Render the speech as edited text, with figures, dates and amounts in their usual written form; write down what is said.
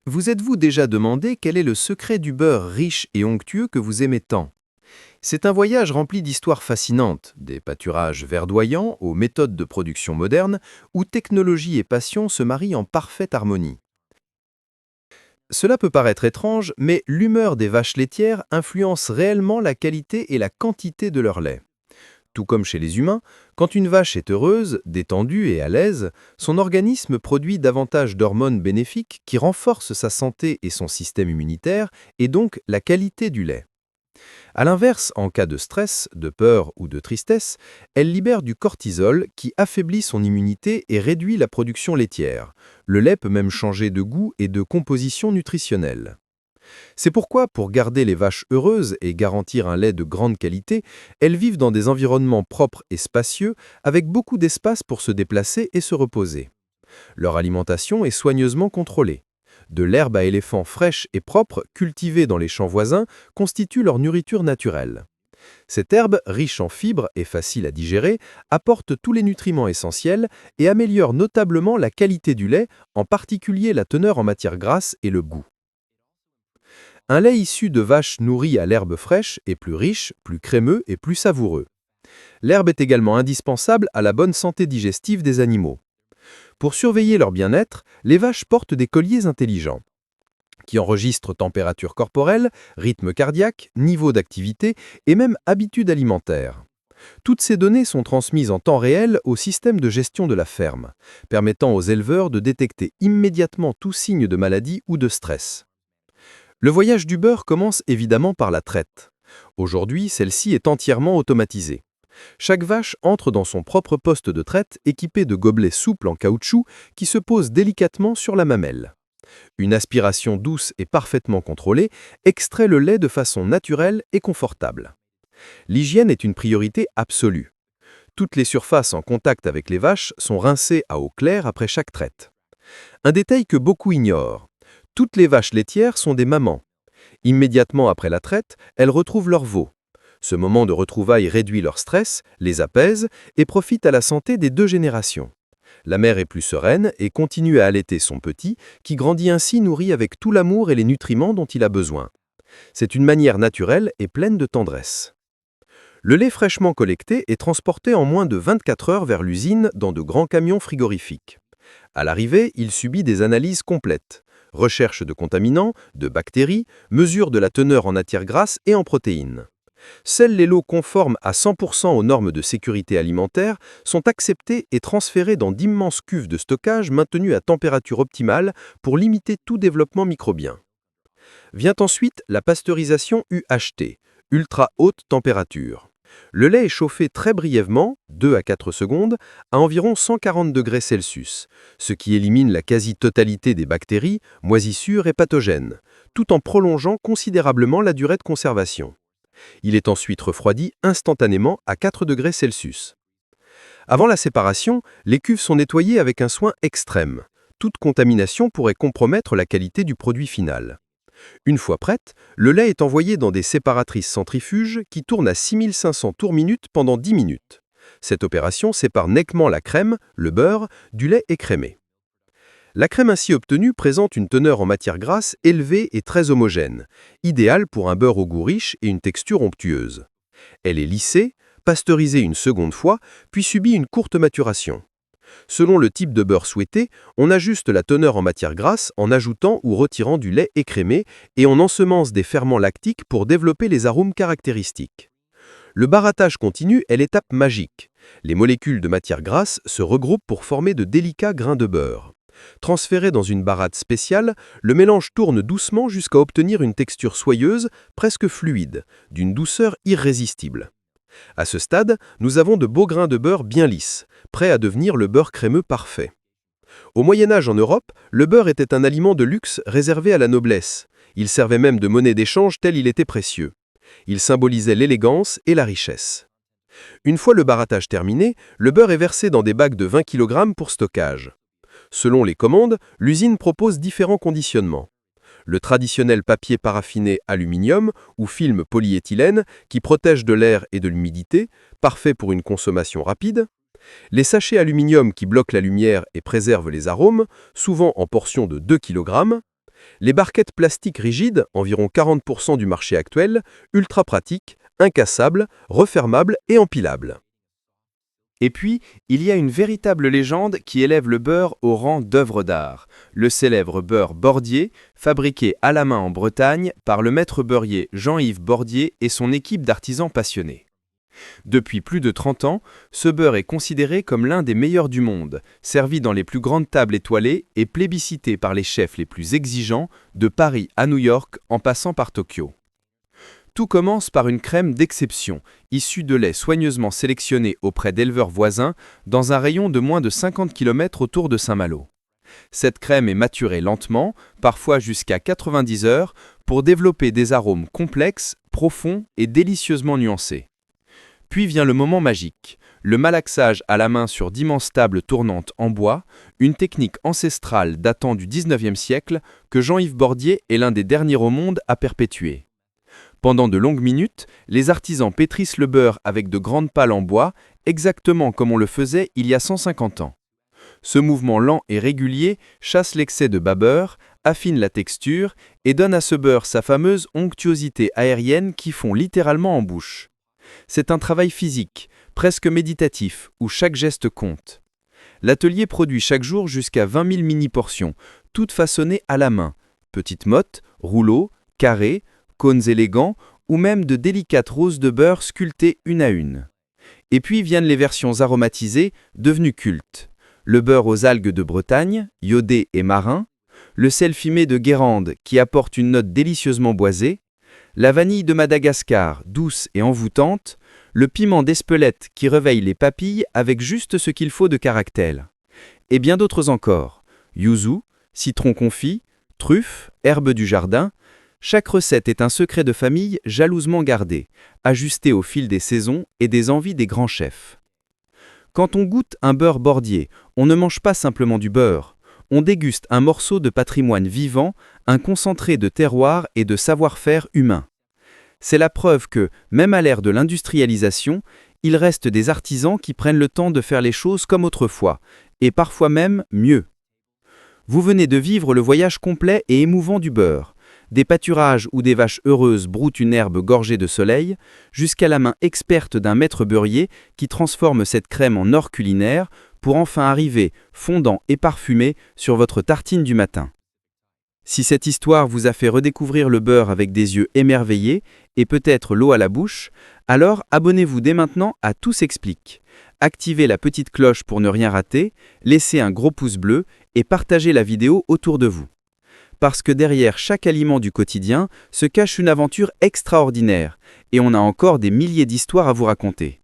Vous êtes-vous déjà demandé quel est le secret du beurre riche et onctueux que vous aimez tant? C'est un voyage rempli d'histoires fascinantes, des pâturages verdoyants aux méthodes de production modernes, où technologie et passion se marient en parfaite harmonie. Cela peut paraître étrange, mais l'humeur des vaches laitières influence réellement la qualité et la quantité de leur lait. Tout comme chez les humains, quand une vache est heureuse, détendue et à l'aise, son organisme produit davantage d'hormones bénéfiques qui renforcent sa santé et son système immunitaire, et donc la qualité du lait. A l'inverse, en cas de stress, de peur ou de tristesse, elle libère du cortisol qui affaiblit son immunité et réduit la production laitière. Le lait peut même changer de goût et de composition nutritionnelle. C'est pourquoi, pour garder les vaches heureuses et garantir un lait de grande qualité, elles vivent dans des environnements propres et spacieux, avec beaucoup d'espace pour se déplacer et se reposer. Leur alimentation est soigneusement contrôlée. De l'herbe à éléphant fraîche et propre, cultivée dans les champs voisins, constitue leur nourriture naturelle. Cette herbe, riche en fibres et facile à digérer, apporte tous les nutriments essentiels et améliore notablement la qualité du lait, en particulier la teneur en matière grasse et le goût. Un lait issu de vaches nourries à l'herbe fraîche est plus riche, plus crémeux et plus savoureux. L'herbe est également indispensable à la bonne santé digestive des animaux. Pour surveiller leur bien-être, les vaches portent des colliers intelligents qui enregistrent température corporelle, rythme cardiaque, niveau d'activité et même habitudes alimentaires. Toutes ces données sont transmises en temps réel au système de gestion de la ferme, permettant aux éleveurs de détecter immédiatement tout signe de maladie ou de stress. Le voyage du beurre commence évidemment par la traite. Aujourd'hui, celle-ci est entièrement automatisée. Chaque vache entre dans son propre poste de traite équipé de gobelets souples en caoutchouc qui se posent délicatement sur la mamelle. Une aspiration douce et parfaitement contrôlée extrait le lait de façon naturelle et confortable. L'hygiène est une priorité absolue. Toutes les surfaces en contact avec les vaches sont rincées à eau claire après chaque traite. Un détail que beaucoup ignorent. Toutes les vaches laitières sont des mamans. Immédiatement après la traite, elles retrouvent leur veau. Ce moment de retrouvailles réduit leur stress, les apaise et profite à la santé des deux générations. La mère est plus sereine et continue à allaiter son petit, qui grandit ainsi nourri avec tout l'amour et les nutriments dont il a besoin. C'est une manière naturelle et pleine de tendresse. Le lait fraîchement collecté est transporté en moins de 24 heures vers l'usine dans de grands camions frigorifiques. À l'arrivée, il subit des analyses complètes. Recherche de contaminants, de bactéries, mesure de la teneur en matières grasses et en protéines. Seuls les lots conformes à 100% aux normes de sécurité alimentaire sont acceptés et transférés dans d'immenses cuves de stockage maintenues à température optimale pour limiter tout développement microbien. Vient ensuite la pasteurisation UHT, ultra haute température. Le lait est chauffé très brièvement, 2 à 4 secondes, à environ 140 degrés Celsius, ce qui élimine la quasi-totalité des bactéries, moisissures et pathogènes, tout en prolongeant considérablement la durée de conservation. Il est ensuite refroidi instantanément à 4 degrés Celsius. Avant la séparation, les cuves sont nettoyées avec un soin extrême. Toute contamination pourrait compromettre la qualité du produit final. Une fois prête, le lait est envoyé dans des séparatrices centrifuges qui tournent à 6500 tours minute pendant 10 minutes. Cette opération sépare nettement la crème, le beurre, du lait écrémé. La crème ainsi obtenue présente une teneur en matière grasse élevée et très homogène, idéale pour un beurre au goût riche et une texture onctueuse. Elle est lissée, pasteurisée une seconde fois, puis subit une courte maturation. Selon le type de beurre souhaité, on ajuste la teneur en matière grasse en ajoutant ou retirant du lait écrémé et on ensemence des ferments lactiques pour développer les arômes caractéristiques. Le barattage continu est l'étape magique. Les molécules de matière grasse se regroupent pour former de délicats grains de beurre. Transféré dans une baratte spéciale, le mélange tourne doucement jusqu'à obtenir une texture soyeuse, presque fluide, d'une douceur irrésistible. À ce stade, nous avons de beaux grains de beurre bien lisses, prêts à devenir le beurre crémeux parfait. Au Moyen-Âge en Europe, le beurre était un aliment de luxe réservé à la noblesse. Il servait même de monnaie d'échange tel il était précieux. Il symbolisait l'élégance et la richesse. Une fois le barattage terminé, le beurre est versé dans des bacs de 20 kg pour stockage. Selon les commandes, l'usine propose différents conditionnements. Le traditionnel papier paraffiné aluminium ou film polyéthylène qui protège de l'air et de l'humidité, parfait pour une consommation rapide. Les sachets aluminium qui bloquent la lumière et préservent les arômes, souvent en portions de 2 kg. Les barquettes plastiques rigides, environ 40% du marché actuel, ultra pratiques, incassables, refermables et empilables. Et puis, il y a une véritable légende qui élève le beurre au rang d'œuvre d'art, le célèbre beurre Bordier, fabriqué à la main en Bretagne par le maître beurrier Jean-Yves Bordier et son équipe d'artisans passionnés. Depuis plus de 30 ans, ce beurre est considéré comme l'un des meilleurs du monde, servi dans les plus grandes tables étoilées et plébiscité par les chefs les plus exigeants, de Paris à New York en passant par Tokyo. Tout commence par une crème d'exception, issue de lait soigneusement sélectionné auprès d'éleveurs voisins dans un rayon de moins de 50 km autour de Saint-Malo. Cette crème est maturée lentement, parfois jusqu'à 90 heures, pour développer des arômes complexes, profonds et délicieusement nuancés. Puis vient le moment magique, le malaxage à la main sur d'immenses tables tournantes en bois, une technique ancestrale datant du 19e siècle que Jean-Yves Bordier est l'un des derniers au monde à perpétuer. Pendant de longues minutes, les artisans pétrissent le beurre avec de grandes pales en bois, exactement comme on le faisait il y a 150 ans. Ce mouvement lent et régulier chasse l'excès de bas beurre, affine la texture et donne à ce beurre sa fameuse onctuosité aérienne qui fond littéralement en bouche. C'est un travail physique, presque méditatif, où chaque geste compte. L'atelier produit chaque jour jusqu'à 20 000 mini-portions, toutes façonnées à la main, petites mottes, rouleaux, carrés, cônes élégants ou même de délicates roses de beurre sculptées une à une. Et puis viennent les versions aromatisées, devenues cultes. Le beurre aux algues de Bretagne, iodé et marin, le sel fumé de Guérande qui apporte une note délicieusement boisée, la vanille de Madagascar, douce et envoûtante, le piment d'Espelette qui réveille les papilles avec juste ce qu'il faut de caractère. Et bien d'autres encore, yuzu, citron confit, truffes, herbes du jardin. Chaque recette est un secret de famille jalousement gardé, ajusté au fil des saisons et des envies des grands chefs. Quand on goûte un beurre Bordier, on ne mange pas simplement du beurre, on déguste un morceau de patrimoine vivant, un concentré de terroir et de savoir-faire humain. C'est la preuve que, même à l'ère de l'industrialisation, il reste des artisans qui prennent le temps de faire les choses comme autrefois, et parfois même mieux. Vous venez de vivre le voyage complet et émouvant du beurre, des pâturages où des vaches heureuses broutent une herbe gorgée de soleil, jusqu'à la main experte d'un maître beurrier qui transforme cette crème en or culinaire pour enfin arriver, fondant et parfumé, sur votre tartine du matin. Si cette histoire vous a fait redécouvrir le beurre avec des yeux émerveillés et peut-être l'eau à la bouche, alors abonnez-vous dès maintenant à Tout s'explique. Activez la petite cloche pour ne rien rater, laissez un gros pouce bleu et partagez la vidéo autour de vous. Parce que derrière chaque aliment du quotidien se cache une aventure extraordinaire, et on a encore des milliers d'histoires à vous raconter.